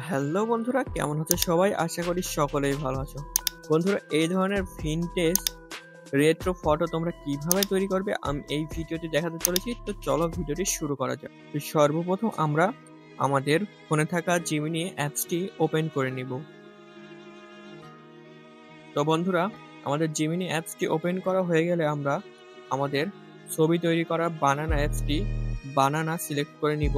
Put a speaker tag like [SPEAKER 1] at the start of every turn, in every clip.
[SPEAKER 1] Hello বন্ধুরা, কেমন আছো সবাই? আশা করি সকলেই ভালো আছো। বন্ধুরা, এই ধরনের ভিনটেজ রেট্রো ফটো তোমরা কিভাবে তৈরি করবে আমি এই ভিডিওটি দেখাতে চলেছি। তো চলো ভিডিওটি শুরু করা যাক। তো সর্বপ্রথম আমরা আমাদের ফোনে থাকা জিমিনি অ্যাপসটি ওপেন করে নিব। তো বন্ধুরা, আমাদের জিমিনি অ্যাপসটি ওপেন করা হয়ে গেলে আমরা আমাদের ছবি তৈরি করা বানানা সিলেক্ট করে নিব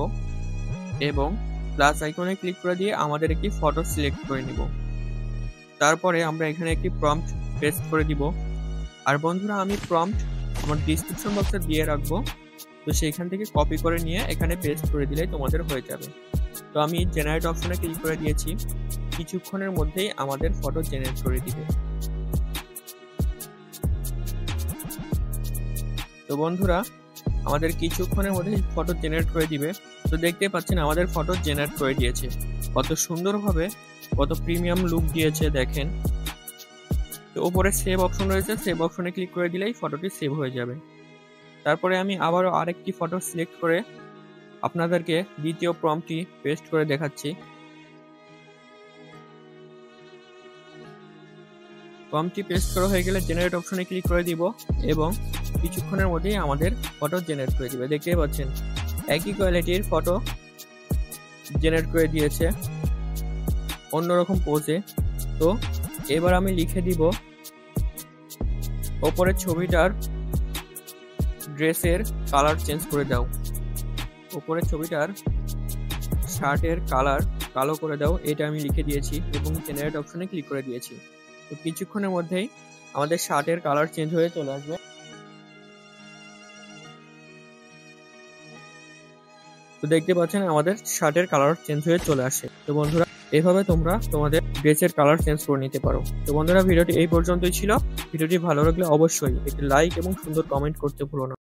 [SPEAKER 1] এবং প্লাস আইকনে ক্লিক করে দিয়ে আমাদের একটি ফটো সিলেক্ট করে নিব। তারপরে আমরা এখানে একটি প্রম্পট পেস্ট করে দিব। আর বন্ধুরা, আমি প্রম্পট আমার ডিসক্রিপশন বক্সে দিয়ে রাখবো, তো সেইখান থেকে কপি করে নিয়ে এখানে পেস্ট করে দিলেই তোমাদের হয়ে যাবে। তো আমি জেনারেট অপশনে ক্লিক করে দিয়েছি, কিছুক্ষণের মধ্যেই আমাদের ফটো জেনারেট করে দিবে। তো বন্ধুরা, আমাদের কিছুক্ষণের মধ্যে ফটো জেনারেট করে দিবে। তো দেখতে পাচ্ছেন আমাদের ফটো জেনারেট করে দিয়েছে। কত সুন্দরভাবে, কত প্রিমিয়াম লুক দিয়েছে দেখেন। তো উপরে সেভ অপশন রয়েছে, সেভ অপশনে ক্লিক করে দিলেই ফটোটি সেভ হয়ে যাবে। তারপরে আমি আবারও আরেকটি ফটো সিলেক্ট করে আপনাদেরকে দ্বিতীয় প্রম্পটটি পেস্ট করে দেখাচ্ছি। প্রম্পটটি পেস্ট করা হয়ে গেলে জেনারেট অপশনে ক্লিক করে দিব এবং কিছুক্ষণের মধ্যেই আমাদের ফটো জেনারেট করে দিবে। দেখতেই পাচ্ছেন একই কোয়ালিটির ফটো জেনারেট করে দিয়েছে অন্যরকম পোজে। তো এবার আমি লিখে দিব ওপরের ছবিটার ড্রেসের কালার চেঞ্জ করে দাও, ওপরের ছবিটার শার্টের কালার কালো করে দাও, এটা আমি লিখে দিয়েছি এবং জেনারেট অপশনে ক্লিক করে দিয়েছি। তো কিছুক্ষণের মধ্যেই আমাদের শার্টের কালার চেঞ্জ হয়ে চলে আসবে। তো দেখতে পাচ্ছেন আমাদের শার্টের কালার চেঞ্জ হয়ে চলে আসে। তো বন্ধুরা, এভাবে তোমরা তোমাদের ড্রেসের কালার চেঞ্জ করে নিতে পারো। তো বন্ধুরা, ভিডিওটি এই পর্যন্তই ছিল। ভিডিওটি ভালো লাগলে অবশ্যই একটি লাইক এবং সুন্দর কমেন্ট করতে ভুলো না।